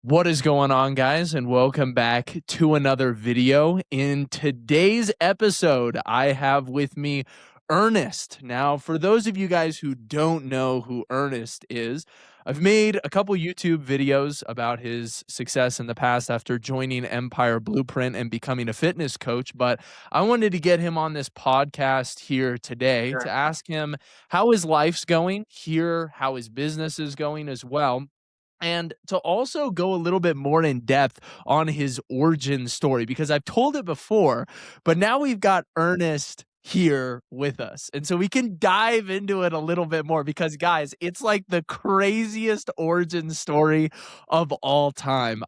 What is going on, guys, and welcome back to another video. In today's episode, I have with me Ernest. Now, for those of you guys who don't know who Ernest is, I've made a couple YouTube videos about his success in the past after joining Empire Blueprint and becoming a fitness coach, but I wanted to get him on this podcast here today to ask him how his life's going, hear how his business is going as well, and to also go a little bit more in depth on his origin story because I've told it before, but now we've got Ernest here with us. And so we can dive into it a little bit more because, guys, it's like the craziest origin story of all time.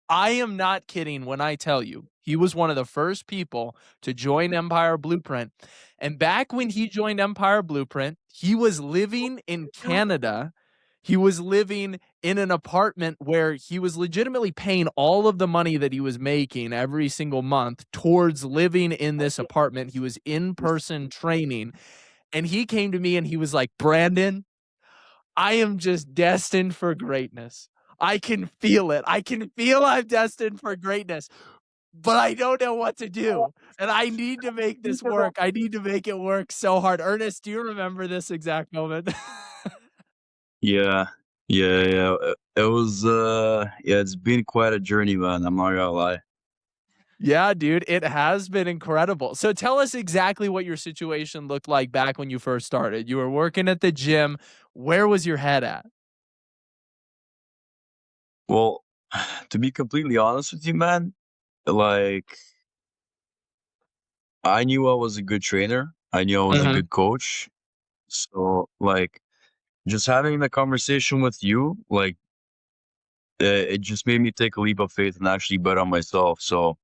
I am not kidding when I tell you he was one of the first people to join Empire Blueprint. And back when he joined Empire Blueprint, he was living in Canada. He was living in an apartment where he was legitimately paying all of the money that he was making every single month towards living in this apartment. He was in person training. And he came to me and he was like, Brandon, I am just destined for greatness. I can feel it. I can feel I'm destined for greatness, but I don't know what to do. And I need to make this work. I need to make it work so hard. Ernest, do you remember this exact moment? Yeah, yeah. It was yeah, it's been quite a journey, man. I'm not gonna lie. Yeah, dude, it has been incredible. So tell us exactly what your situation looked like back when you first started. You were working at the gym. Where was your head at? Well, to be completely honest with you, man, like I knew I was a good trainer. I knew I was a Mhm. good coach. So like just having the conversation with you, like it just made me take a leap of faith and actually bet on myself. So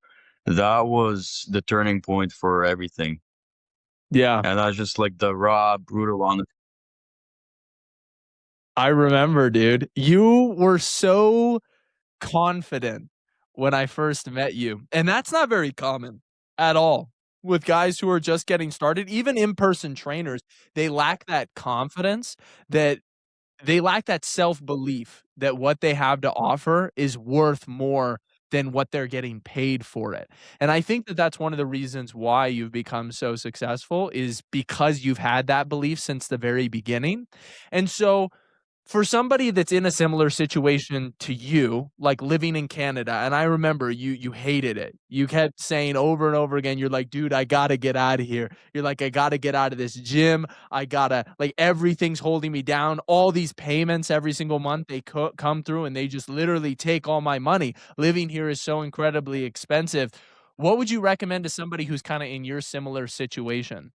that was the turning point for everything. Yeah, And that's just like the raw, brutal honest. I remember, dude. You were so confident when I first met you, and that's not very common at all with guys who are just getting started. Even in-person trainers, they lack that confidence, that they lack that self-belief that what they have to offer is worth more than what they're getting paid for it. And I think that that's one of the reasons why you've become so successful is because you've had that belief since the very beginning. And so for somebody that's in a similar situation to you, like living in Canada, and I remember you hated it. You kept saying over and over again, you're like, "Dude, I gotta get out of here." You're like, "I gotta get out of this gym. I gotta like everything's holding me down. All these payments every single month they come through, and they just literally take all my money. Living here is so incredibly expensive." What would you recommend to somebody who's kind of in your similar situation?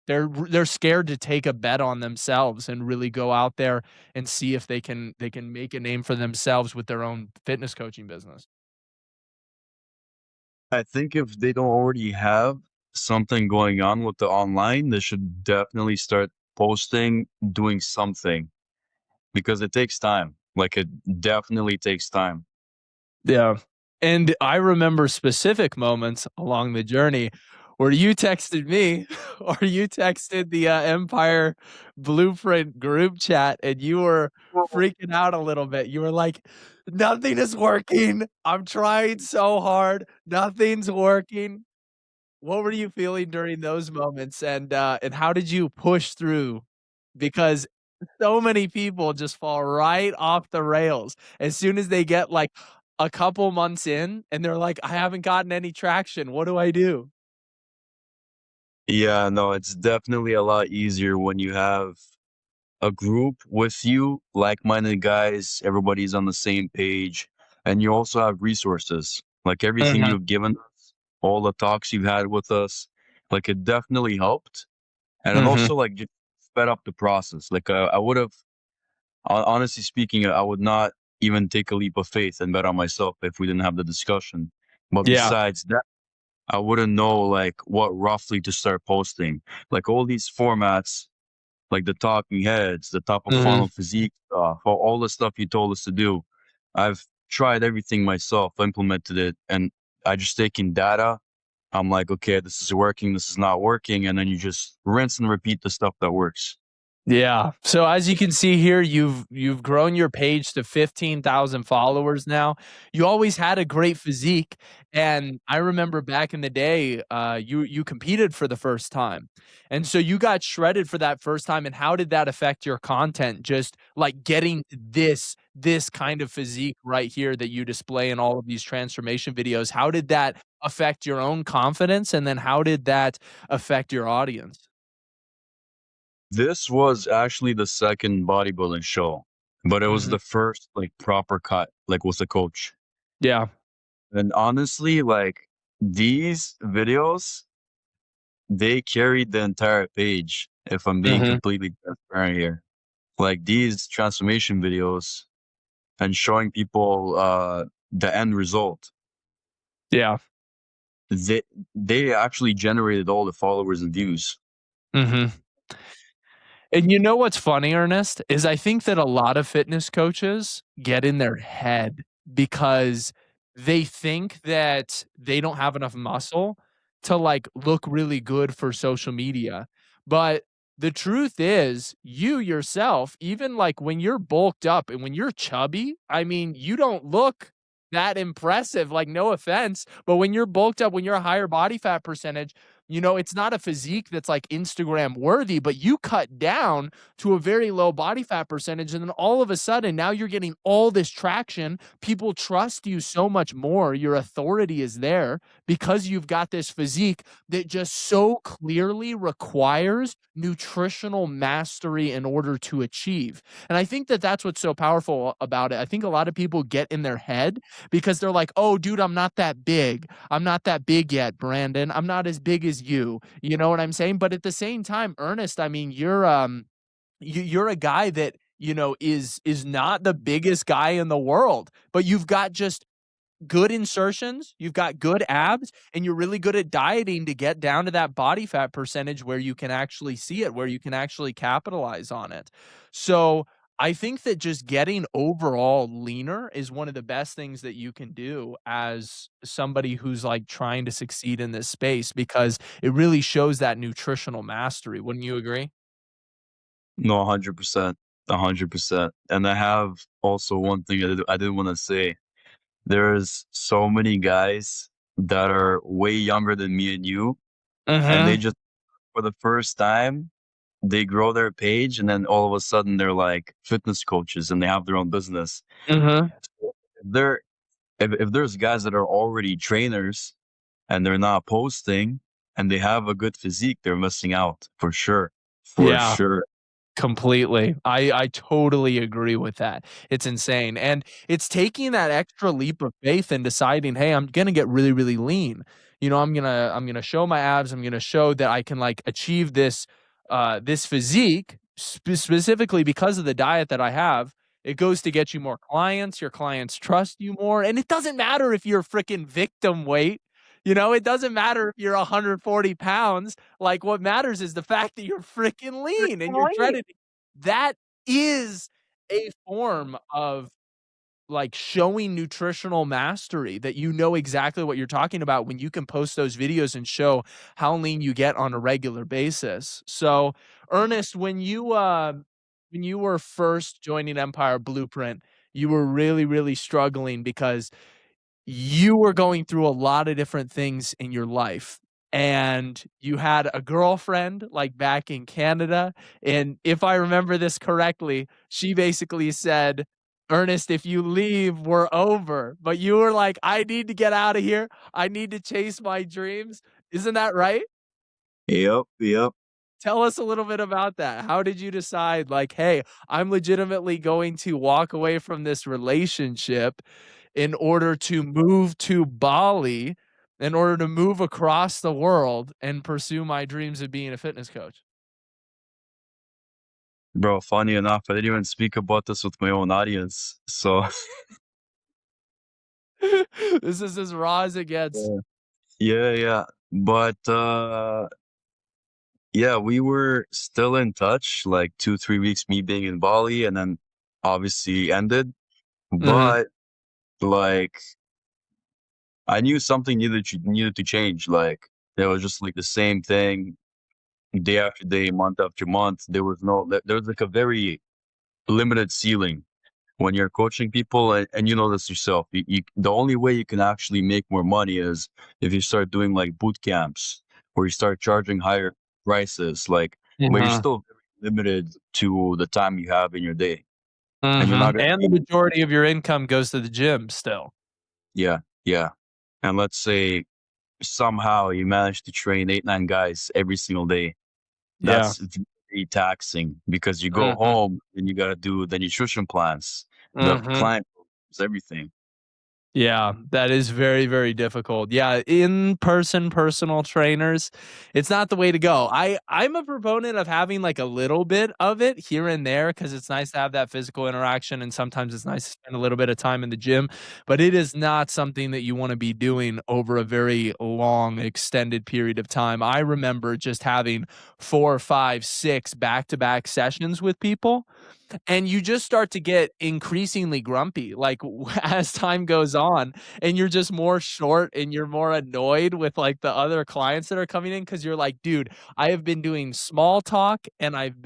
They're scared to take a bet on themselves and really go out there and see if they can make a name for themselves with their own fitness coaching business. I think if they don't already have something going on with the online, they should definitely start posting, doing something because it takes time. Like it definitely takes time. Yeah. And I remember specific moments along the journey where you texted me or you texted the Empire Blueprint group chat and you were freaking out a little bit. You were like, nothing is working. I'm trying so hard. Nothing's working. What were you feeling during those moments, and how did you push through? Because so many people just fall right off the rails as soon as they get, like, a couple months in, and they're like, "I haven't gotten any traction. What do I do?" Yeah, no, it's definitely a lot easier when you have a group with you, like-minded guys, everybody's on the same page, and you also have resources. Like everything Mhm. you've given us, all the talks you've had with us, like it definitely helped. And it Mhm. also like just sped up the process. Like I would have honestly speaking, I would not even take a leap of faith and bet on myself if we didn't have the discussion. But Yeah. besides that, I wouldn't know like what roughly to start posting. Like all these formats, like the talking heads, the top of Mhm. funnel physique stuff, all the stuff you told us to do. I've tried everything myself, implemented it, and I just taking data. I'm like, okay, this is working, this is not working, and then you just rinse and repeat the stuff that works. Yeah. So as you can see here, you've grown your page to 15,000 followers now. You always had a great physique, and I remember back in the day, you competed for the first time. And so you got shredded for that first time, and how did that affect your content? Just like getting this kind of physique right here that you display in all of these transformation videos. How did that affect your own confidence? And then how did that affect your audience? This was actually the second bodybuilding show, but it was Mhm. the first like proper cut, like with a coach. Yeah. And honestly, like these videos, they carried the entire page, if I'm being Mhm. completely transparent here. Like these transformation videos and showing people the end result, Yeah. they they actually generated all the followers and views. Mhm. And you know what's funny, Ernest, is I think that a lot of fitness coaches get in their head because they think that they don't have enough muscle to, like, look really good for social media. But the truth is, you yourself, even, like, when you're bulked up and when you're chubby, I mean, you don't look that impressive, like, no offense, but when you're bulked up, when you're a higher body fat percentage, you know, it's not a physique that's like Instagram worthy, but you cut down to a very low body fat percentage. And then all of a sudden, now you're getting all this traction. People trust you so much more. Your authority is there because you've got this physique that just so clearly requires nutritional mastery in order to achieve. And I think that that's what's so powerful about it. I think a lot of people get in their head because they're like, oh, dude, I'm not that big. I'm not that big yet, Brandon. I'm not as big as you. You know what I'm saying? But at the same time, Ernest, I mean, you're a guy that, you know, is not the biggest guy in the world, but you've got just good insertions, you've got good abs, and you're really good at dieting to get down to that body fat percentage where you can actually see it, where you can actually capitalize on it. So, I think that just getting overall leaner is one of the best things that you can do as somebody who's, like, trying to succeed in this space because it really shows that nutritional mastery. Wouldn't you agree? No, 100%, 100%. And I have also one thing I did want to say. There's so many guys that are way younger than me and you, and they Mhm, just for the first time they grow their page, and then all of a sudden they're like fitness coaches and they have their own business. mhm. So if there's guys that are already trainers and they're not posting and they have a good physique, they're missing out for sure. For Yeah. sure. Completely. I totally agree with that. It's insane, and it's taking that extra leap of faith and deciding, "Hey, I'm gonna get really, really lean." You know, I'm gonna show my abs, I'm gonna show that I can, like, achieve this physique specifically because of the diet that I have. It goes to get you more clients, your clients trust you more, and it doesn't matter if you're freaking victim weight, you know, it doesn't matter if you're 140 pounds, like, what matters is the fact that you're freaking lean and you're shredded. That is a form of, like, showing nutritional mastery that you know exactly what you're talking about when you can post those videos and show how lean you get on a regular basis. So, Ernest, when you were first joining Empire Blueprint, you were really, really struggling because you were going through a lot of different things in your life, and you had a girlfriend, like, back in Canada, and if I remember this correctly, she basically said, "Ernest, if you leave, we're over," but you were like, "I need to get out of here. I need to chase my dreams." Isn't that right? Yep, yep. Tell us a little bit about that. How did you decide, like, "Hey, I'm legitimately going to walk away from this relationship in order to move to Bali, in order to move across the world and pursue my dreams of being a fitness coach?" Bro, funny enough, I didn't even speak about this with my own audience. So This is as raw as it gets. yeah, yeah, yeah. But yeah, we were still in touch, like 2, 3 weeks me being in Bali, and then obviously ended. Mhm. But like I knew something needed to change. Like it was just like the same thing day after day, month after month. There was like a very limited ceiling when you're coaching people, and you know this yourself. The only way you can actually make more money is if you start doing like boot camps where you start charging higher prices, like, but you're Mhm, still very limited to the time you have in your day, and you're not mhm, gonna and the be. majority of your income goes to the gym still. Yeah, yeah. And let's say somehow you manage to train 8, 9 guys every single day. Yeah. That's very taxing because you go Mhm, home and you gotta do the nutrition plans, the mhm. client, everything. Yeah, that is very, very difficult. Yeah, in-person personal trainers, it's not the way to go. I'm a proponent of having like a little bit of it here and there because it's nice to have that physical interaction and sometimes it's nice to spend a little bit of time in the gym, but it is not something that you want to be doing over a very long, extended period of time. I remember just having 4, 5, 6 back-to-back sessions with people and you just start to get increasingly grumpy like as time goes on and you're just more short and you're more annoyed with like the other clients that are coming in because you're like, dude, I have been doing small talk and I've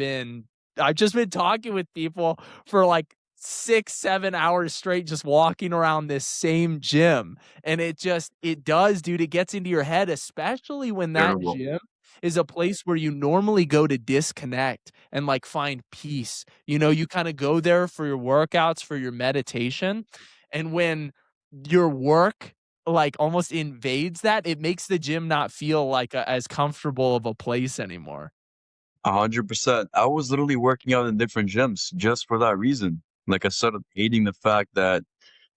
just been talking with people for like 6 7 hours straight just walking around this same gym, and it does, dude, it gets into your head, especially when that Terrible. gym is a place where you normally go to disconnect and like find peace. You know, you kinda go there for your workouts, for your meditation, and when your work, like, almost invades that, it makes the gym not feel like as comfortable of a place anymore. 100%. I was literally working out in different gyms just for that reason. Like I started hating the fact that,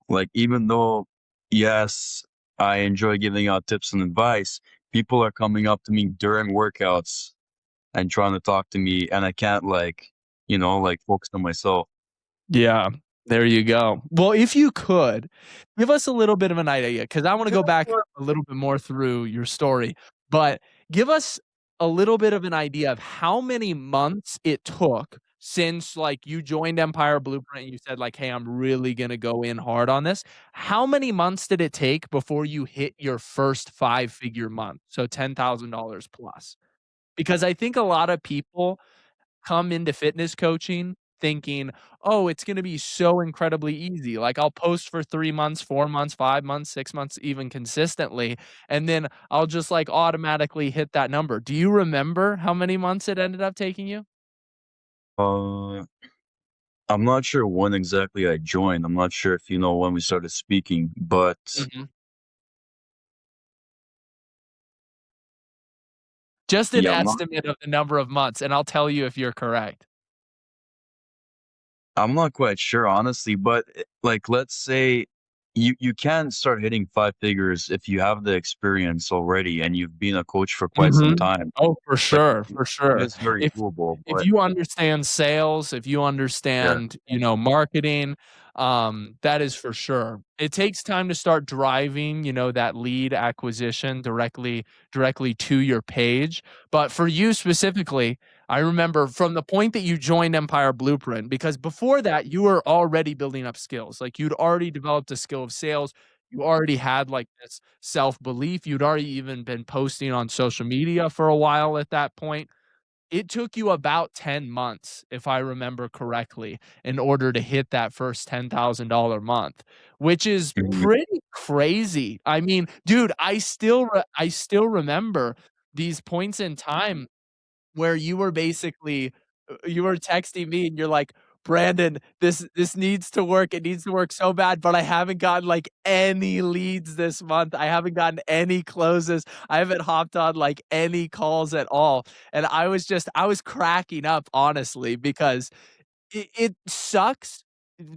like, even though, yes, I enjoy giving out tips and advice, people are coming up to me during workouts and trying to talk to me, and I can't, like, like, focus on myself. Yeah, there you go. Well, if you could, give us a little bit of an idea, because I wanna go back a little bit more through your story, but give us a little bit of an idea of how many months it took since, like, you joined Empire Blueprint, and you said, like, "Hey, I'm really gonna go in hard on this." How many months did it take before you hit your first five-figure month? So $10,000 plus. Because I think a lot of people come into fitness coaching thinking, "Oh, it's gonna be so incredibly easy. Like, I'll post for 3 months, 4 months, 5 months, 6 months, even consistently, and then I'll just, like, automatically hit that number." Do you remember how many months it ended up taking you? Uh, I'm not sure when exactly I joined. I'm not sure if you know when we started speaking, but Mhm. Just an yeah, I'm not estimate of the number of months, and I'll tell you if you're correct. I'm not quite sure, honestly, but, like, let's say you can start hitting 5 figures if you have the experience already and you've been a coach for quite some Mhm. time. Oh, for Like, sure, it for it sure. is very If doable, if but you understand sales, if you yeah. understand, you know, marketing, that is for sure. It takes time to start driving, you know, that lead acquisition directly to your page, but for you specifically, I remember from the point that you joined Empire Blueprint, because before that, you were already building up skills, like, you'd already developed a skill of sales, you already had, like, this self-belief, you'd already even been posting on social media for a while at that point. It took you about 10 months, if I remember correctly, in order to hit that first $10,000 month, which is Mhm. pretty crazy. I mean, dude, I still remember these points in time where you were basically you were texting me and you're like, "Brandon, this needs to work. It needs to work so bad, but I haven't gotten, like, any leads this month. I haven't gotten any closes. I haven't hopped on, like, any calls at all." And I was cracking up, honestly, because it sucks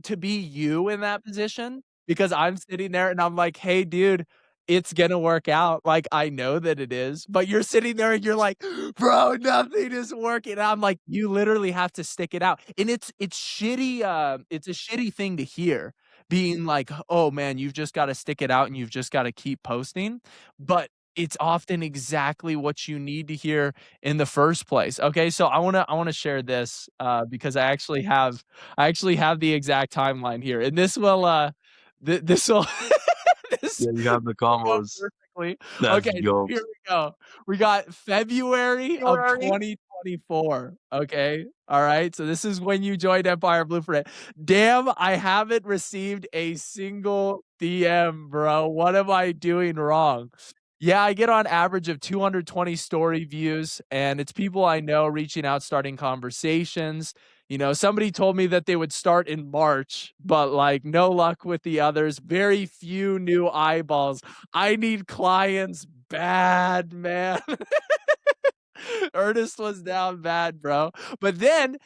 to be you in that position because I'm sitting there and I'm like, "Hey, dude, it's gonna work out." Like, I know that it is, but you're sitting there and you're like, "Bro, nothing is working." And I'm like, "You literally have to stick it out." And it's shitty, it's a shitty thing to hear, being like, "Oh, man, you've just gotta stick it out and you've just gotta keep posting." But it's often exactly what you need to hear in the first place. Okay, so I wanna share this, because I actually have the exact timeline here, and this will this Yeah, you have the will go combos. Exactly. That's Okay, so here jokes. we go. We got February of February. 2024, okay? Alright, so this is when you joined Empire Blueprint. Damn, I haven't received a single DM, bro. What am I doing wrong? Yeah, I get on average of 220 story views, and it's people I know reaching out, starting conversations. You know, somebody told me that they would start in March, but like no luck with the others. Very few new eyeballs. I need clients bad, man. Ernest was down bad, bro. But then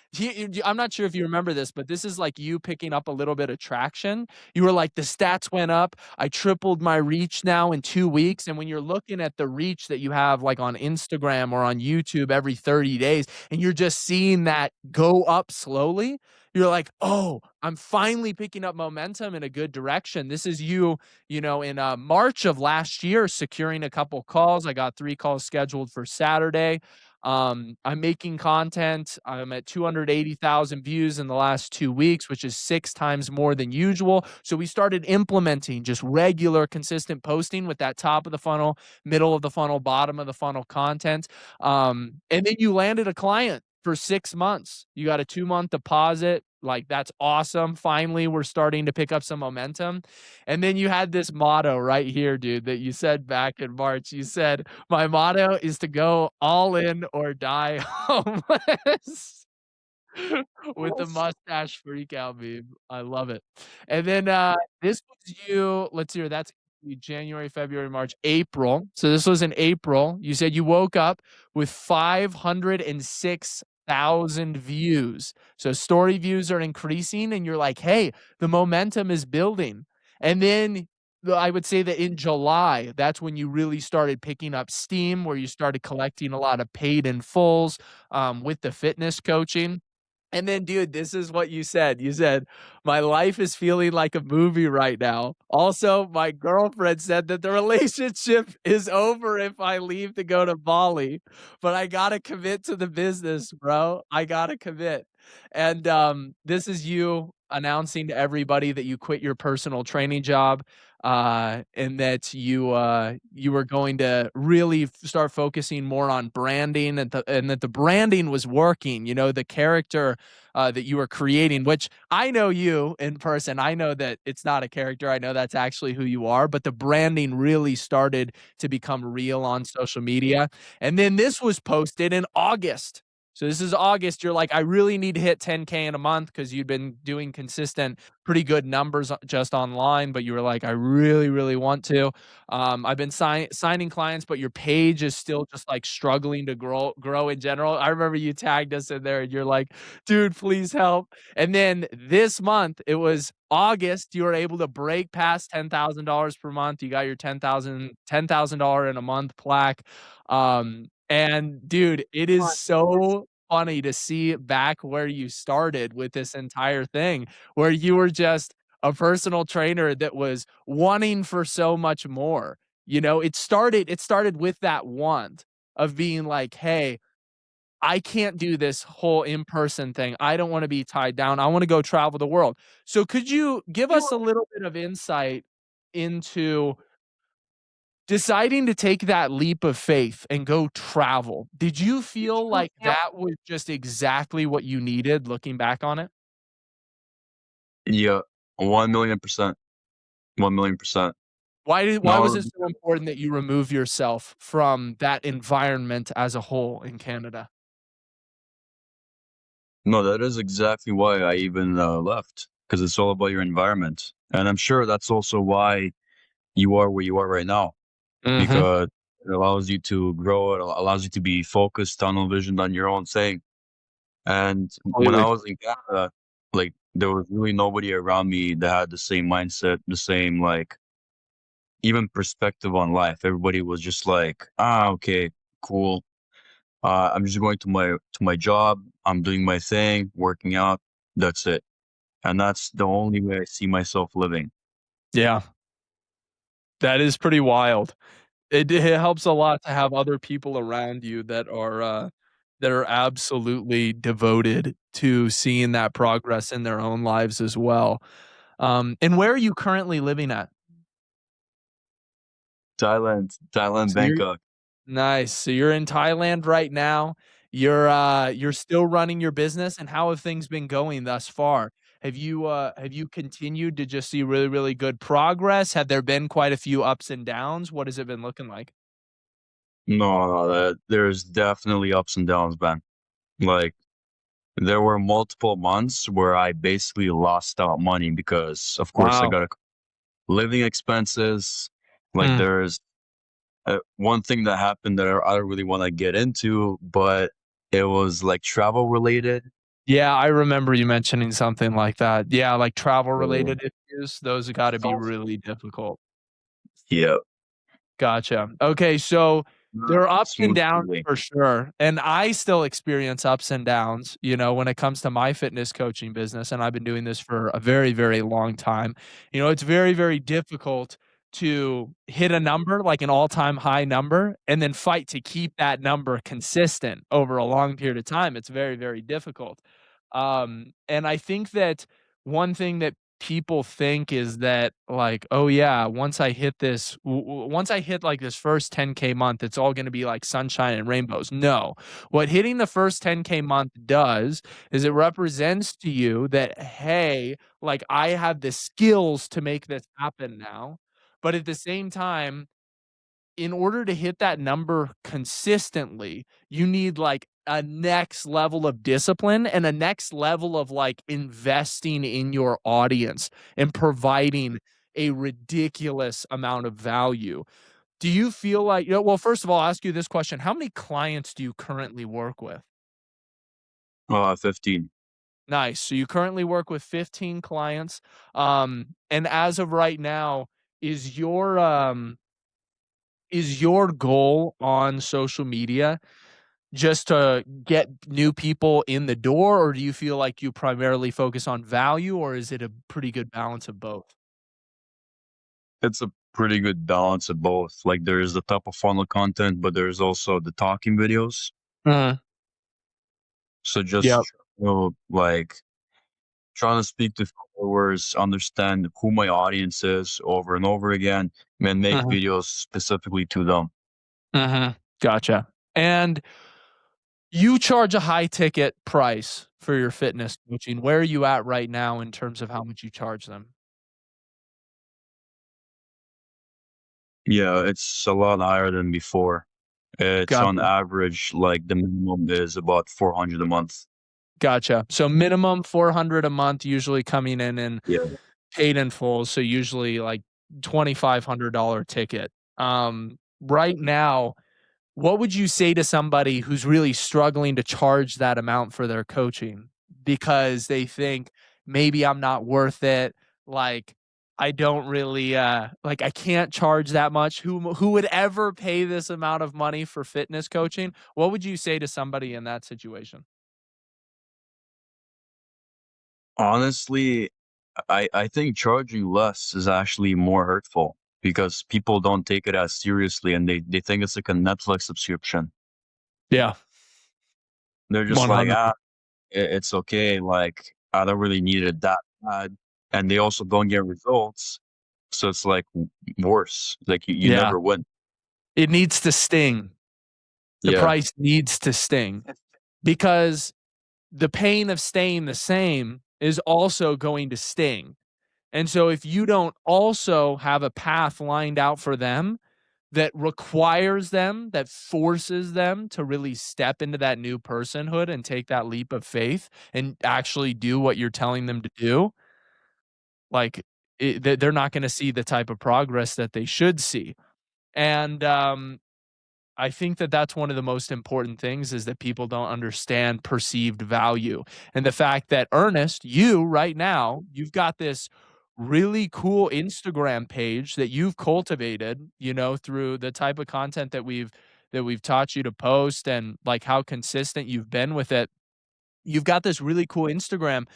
I'm not sure if you remember this, but this is like you picking up a little bit of traction. You were like, the stats went up. I tripled my reach now in 2 weeks. And when you're looking at the reach that you have like on Instagram or on YouTube every 30 days, and you're just seeing that go up slowly, you're like, oh, I'm finally picking up momentum in a good direction. This is you, in March of last year, securing a couple calls. I got 3 calls scheduled for Saturday. I'm making content. I'm at 280,000 views in the last 2 weeks, which is 6 times more than usual. So we started implementing just regular, consistent posting with that top of the funnel, middle of the funnel, bottom of the funnel content. And then you landed a client for 6 months. You got a 2 month deposit. Like, that's awesome. Finally, we're starting to pick up some momentum. And then you had this motto right here, dude, that you said back in March. You said, my motto is to go all in or die homeless. With the mustache freak out meme. I love it. And then, this was you, let's see here, that's January, February, March, April. So this was in April. You said you woke up with 506,000 views. So story views are increasing and you're like, "Hey, the momentum is building." And then I would say that in July, that's when you really started picking up steam, where you started collecting a lot of paid in fulls, with the fitness coaching. And then, dude, this is what you said. You said, "My life is feeling like a movie right now. Also, my girlfriend said that the relationship is over if I leave to go to Bali, but I gotta commit to the business, bro. I gotta commit." And this is you announcing to everybody that you quit your personal training job, and that you were going to really start focusing more on branding, and that the branding was working. You know, the character that you were creating, which I know you in person. I know that it's not a character. I know that's actually who you are, but the branding really started to become real on social media. And then this was posted in August. So this is August. You're like, I really need to hit 10K in a month, because you'd been doing consistent, pretty good numbers just online, but you were like, I really, really want to. I've been signing clients, but your page is still just like struggling to grow in general. I remember you tagged us in there and you're like, dude, please help. And then this month, it was August, you were able to break past $10,000 per month. You got your $10,000 in a month plaque. And dude, it is so funny to see back where you started with this entire thing, where you were just a personal trainer that was wanting for so much more. You know, it started with that want of being like, "Hey, I can't do this whole in-person thing. I don't wanna be tied down. I wanna go travel the world." So could you give us a little bit of insight into deciding to take that leap of faith and go travel? Did you feel like that was just exactly what you needed looking back on it? Yeah, 1,000,000%. 1,000,000%. Why was No, it so important that you remove yourself from that environment as a whole in Canada? no, that is exactly why I even left, because it's all about your environment. And I'm sure that's also why you are where you are right now, Mhm. because it allows you to grow, it allows you to be focused, tunnel visioned on your own thing. And when I Completely. was in Canada, like there was really nobody around me that had the same mindset, the same like even perspective on life. Everybody was just like, ah, okay, cool. I'm just going to my job. I'm doing my thing, working out. That's it, and that's the only way I see myself living. Yeah, that is pretty wild. It helps a lot to have other people around you that are absolutely devoted to seeing that progress in their own lives as well. And where are you currently living at? Thailand, So you're Bangkok. nice. So you're in Thailand right now. You're still running your business, and how have things been going thus far? Have you continued to just see really, really good progress? Have there been quite a few ups and downs? What has it been looking like? No, no, there's definitely ups and downs, man. Like there were multiple months where I basically lost out money because, of course, I Wow. got living expenses. Like Mm. there's one thing that happened that I don't really want to get into, but it was like travel related. Yeah, I remember you mentioning something like that. Yeah, like travel So, related issues, those have gotta be really difficult. yeah, Gotcha. Okay, so there not are ups and smooth downs sailing. for sure, and I still experience ups and downs, you know, when it comes to my fitness coaching business, and I've been doing this for a very, very long time. You know, it's very, very difficult to hit a number, like an all-time high number, and then fight to keep that number consistent over a long period of time. It's very, very difficult. And I think that one thing that people think is that like, "Oh, yeah, once I hit this once I hit, like, this first 10K month, it's all gonna be, like, sunshine and rainbows." No. What hitting the first 10K month does is it represents to you that, "Hey, like, I have the skills to make this happen now." But at the same time, in order to hit that number consistently, you need like a next level of discipline and a next level of like investing in your audience and providing a ridiculous amount of value. Do you feel like, you know, well, first of all, I'll ask you this question. How many clients do you currently work with? 15. Nice. So you currently work with 15 clients. And as of right now, is your goal on social media just to get new people in the door, or do you feel like you primarily focus on value, or is it a pretty good balance of both? It's a pretty good balance of both. Like there's the top of funnel content, but there's also the talking videos. Mhm. So Yep. just like trying to speak to followers, understand who my audience is over and over again, and make Mhm. videos specifically to them. Mhm. Gotcha. And you charge a high ticket price for your fitness coaching. Where are you at right now in terms of how much you charge them? Yeah, it's a lot higher than before. It's on Gotcha. average like the minimum is about 400 a month. Gotcha. So minimum 400 a month, usually coming in Yeah. paid in full, so usually like $2,500 ticket. Right now, what would you say to somebody who's really struggling to charge that amount for their coaching because they think, "Maybe I'm not worth it, like, I don't really, like, I can't charge that much. Who would ever pay this amount of money for fitness coaching?" What would you say to somebody in that situation? Honestly, I think charging less is actually more hurtful because people don't take it as seriously and they think it's like a Netflix subscription. Yeah, They're just like, 100. ah, it's okay. Like I don't really need it that bad, and they also don't get results. So it's like worse. Like you Yeah, never win. it needs to sting. The Yeah. price needs to sting because the pain of staying the same is also going to sting. And so if you don't also have a path lined out for them that requires them, that forces them to really step into that new personhood and take that leap of faith and actually do what you're telling them to do, like they're not going to see the type of progress that they should see. And I think that that's one of the most important things is that people don't understand perceived value. And the fact that Ernest, you right now, you've got this really cool Instagram page that you've cultivated, you know, through the type of content that we've taught you to post and like how consistent you've been with it. You've got this really cool Instagram.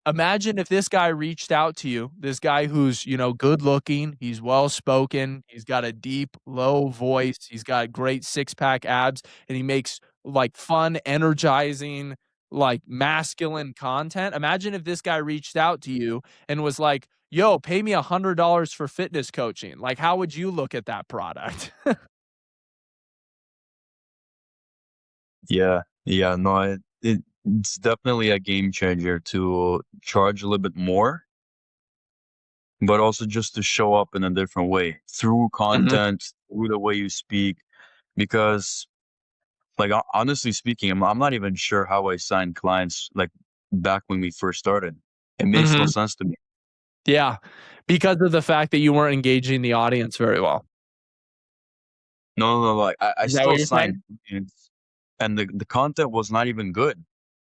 Imagine if this guy reached out to you, this guy who's, you know, good looking, he's well spoken, he's got a deep, low voice, he's got great six pack abs, and he makes like fun, energizing, like masculine content. Imagine if this guy reached out to you and was like, yo, pay me $100 for fitness coaching. Like, how would you look at that product? Yeah, yeah, no, it's definitely a game changer to charge a little bit more, but also just to show up in a different way through Mhm, content, through the way you speak. Because, like, honestly speaking, I'm not even sure how I signed clients like back when we first started. It makes no mhm. sense to me. Yeah, because of the fact that you weren't engaging the audience very well. No, no, no, like I Is that what still you're signed saying? clients, and the content was not even good.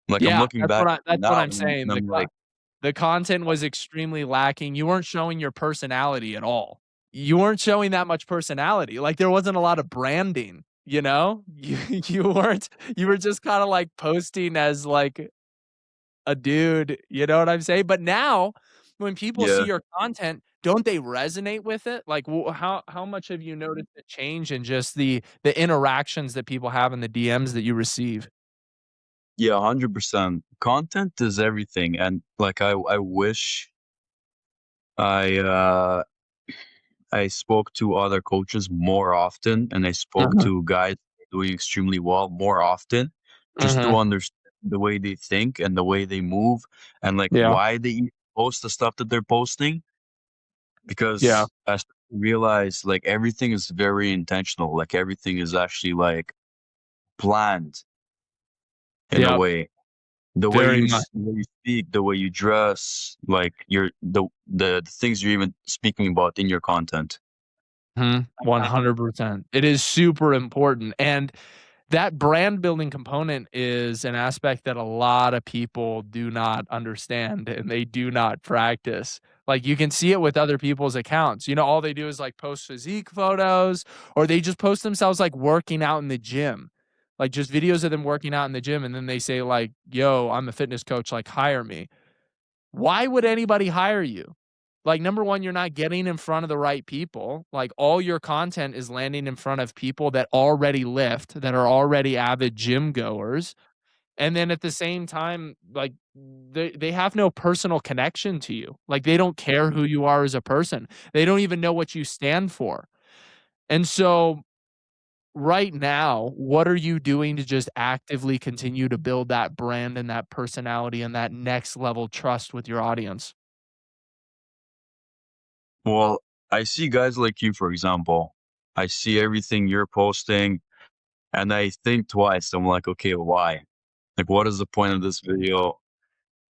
Like, I'm Yeah, looking back that's what now, I'm and saying. I'm like, The content was extremely lacking. You weren't showing your personality at all. You weren't showing that much personality. Like, there wasn't a lot of branding, you know? You weren't you were just kinda, like, posting as, like, a dude, you know what I'm saying? But now, when people see yeah, your content, don't they resonate with it? Like, how much have you noticed a change in just the interactions that people have in the DMs that you receive? yeah, 100%. Content is everything, and like I wish I I spoke to other coaches more often, and I spoke Mhm, to guys doing extremely well more often, just to mhm. understand the way they think and the way they move, and like Yeah, why they post the stuff that they're posting. yeah, Because I started to realize like everything is very intentional, like everything is actually like planned in a yep, way. very much. The way you speak, the way you dress, like the things you're even speaking about in your content. Mhm, 100%. It is super important, and that brand building component is an aspect that a lot of people do not understand and they do not practice. Like, you can see it with other people's accounts. You know, all they do is, like, post physique photos, or they just post themselves, like, working out in the gym. Like, just videos of them working out in the gym, and then they say, like, "Yo, I'm a fitness coach, like, hire me." Why would anybody hire you? Like, number 1, you're not getting in front of the right people. Like, all your content is landing in front of people that already lift, that are already avid gym goers, and then at the same time, like, they have no personal connection to you. Like, they don't care who you are as a person. They don't even know what you stand for. And so, right now, what are you doing to just actively continue to build that brand and that personality and that next level trust with your audience? Well, I see guys like you, for example. I see everything you're posting, and I think twice. I'm like, okay, why? Like, what is the point of this video?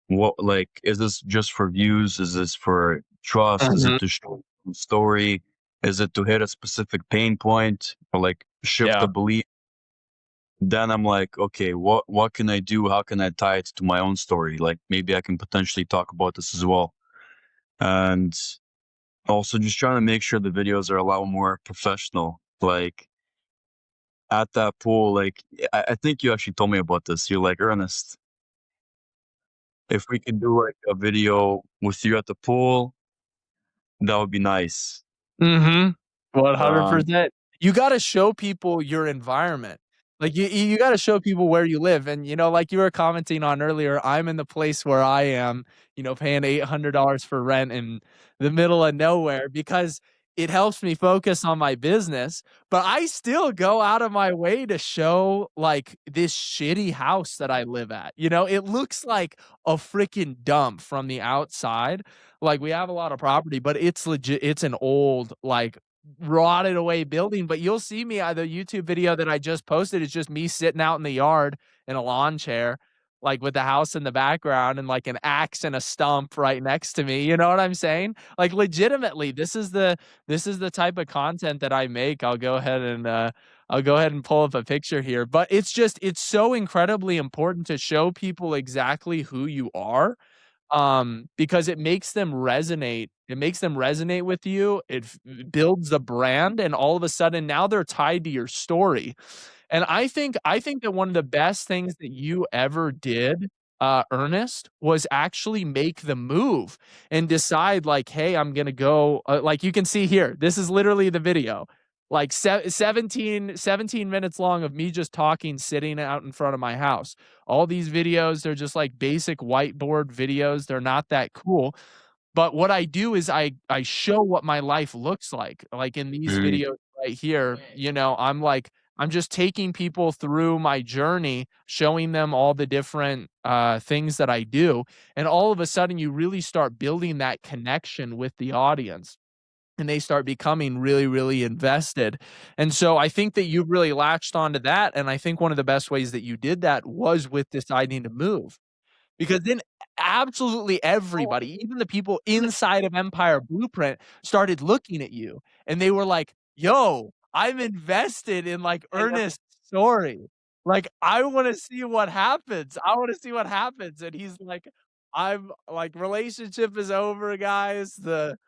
What, like, is this just for views? Is this for trust? Is it Mhm. to show a story? Is it to hit a specific pain point or like shift Yeah. a belief? Then I'm like, okay, what can I do? How can I tie it to my own story? Like maybe I can potentially talk about this as well. And also just trying to make sure the videos are a lot more professional. Like at that pool, like I think you actually told me about this. You're like, Ernest, if we could do like a video with you at the pool, that would be nice. Mhm. Um, 100%. You gotta show people your environment. Like, you gotta show people where you live, and, you know, like you were commenting on earlier, I'm in the place where I am, you know, paying $800 for rent in the middle of nowhere because it helps me focus on my business, but I still go out of my way to show, like, this shitty house that I live at, you know? It looks like a freaking dump from the outside. Like, we have a lot of property, but it's an old, like, rotted away building, but you'll see me the YouTube video that I just posted is just me sitting out in the yard in a lawn chair, like, with the house in the background and, like, an axe and a stump right next to me, you know what I'm saying? Like, legitimately, this is the type of content that I make. I'll go ahead and pull up a picture here, but it's so incredibly important to show people exactly who you are, because it makes them resonate. It makes them resonate with you. It builds the brand, and all of a sudden now they're tied to your story. And I think that one of the best things that you ever did, Ernest, was actually make the move and decide like, "Hey, I'm gonna go," like you can see here, this is literally the video. Like 17 minutes long of me just talking, sitting out in front of my house. All these videos, they're just like basic whiteboard videos. They're not that cool. But what I do is I show what my life looks like in these Mhm. videos right here, I'm like I'm just taking people through my journey, showing them all the different, things that I do, and all of a sudden, you really start building that connection with the audience, and they start becoming really, really invested, and so I think that you've really latched onto that, and I think one of the best ways that you did that was with deciding to move. Because then absolutely everybody, even the people inside of Empire Blueprint, started looking at you, and they were like, "Yo, I'm invested in, like, I know. Ernest's story. Like, I wanna see what happens. I wanna see what happens." And he's like, "I'm like, relationship is over, guys. The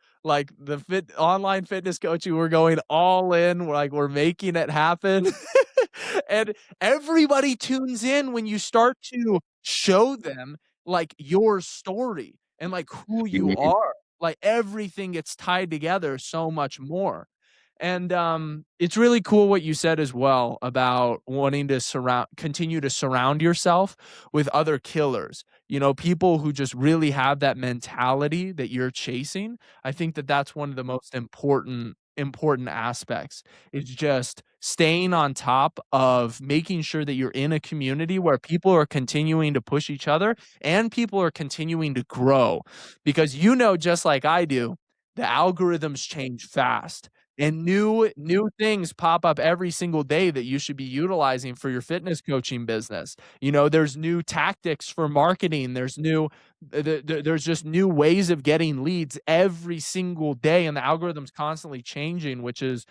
online fitness coaching, we're going all in. We're making it happen." And everybody tunes in when you start to show them, like, your story and, like, who you Mhm. are. Like, everything gets tied together so much more. And, it's really cool what you said as well about wanting to continue to surround yourself with other killers, people who just really have that mentality that you're chasing. I think that that's one of the most important aspects, is just staying on top of making sure that you're in a community where people are continuing to push each other and people are continuing to grow. Because just like I do, the algorithms change fast and new things pop up every single day that you should be utilizing for your fitness coaching business. There's new tactics for marketing, there's just new ways of getting leads every single day, and the algorithm's constantly changing, which is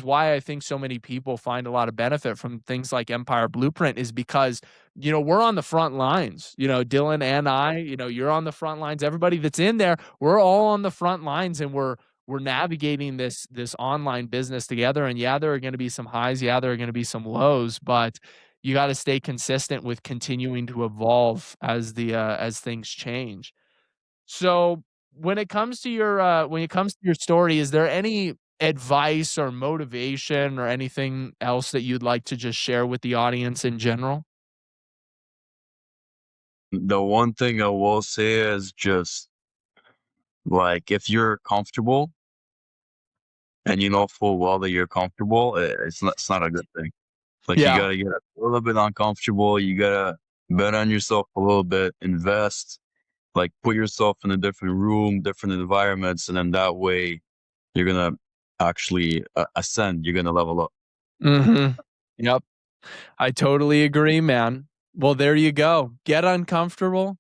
why I think so many people find a lot of benefit from things like Empire Blueprint, is because, we're on the front lines. Dylan and I, you're on the front lines. Everybody that's in there, we're all on the front lines, and we're navigating this online business together. And yeah, there are going to be some highs. Yeah, there are going to be some lows, but you got to stay consistent with continuing to evolve as things change. So when it comes to your story, is there any advice or motivation or anything else that you'd like to just share with the audience in general? The one thing I will say is just, like, if you're comfortable and you know full well that you're comfortable, it's not a good thing. Like, you Yeah. gotta get a little bit uncomfortable, you gotta bet on yourself a little bit, invest, like, put yourself in a different room, different environments, and then that way, you're gonna actually ascend, you're gonna level up. Mhm. Yep. I totally agree, man. Well, there you go. Get uncomfortable,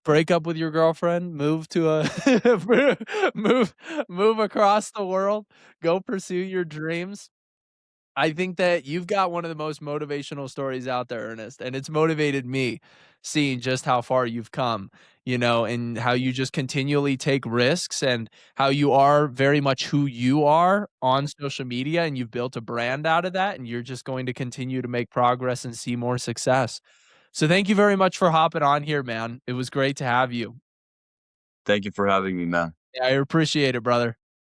break up with your girlfriend, move to a move move across the world, go pursue your dreams. I think that you've got one of the most motivational stories out there, Ernest, and it's motivated me seeing just how far you've come, and how you just continually take risks, and how you are very much who you are on social media, and you've built a brand out of that, and you're just going to continue to make progress and see more success. So thank you very much for hopping on here, man. It was great to have you. Thank you for having me, man. Yeah, I appreciate it, brother.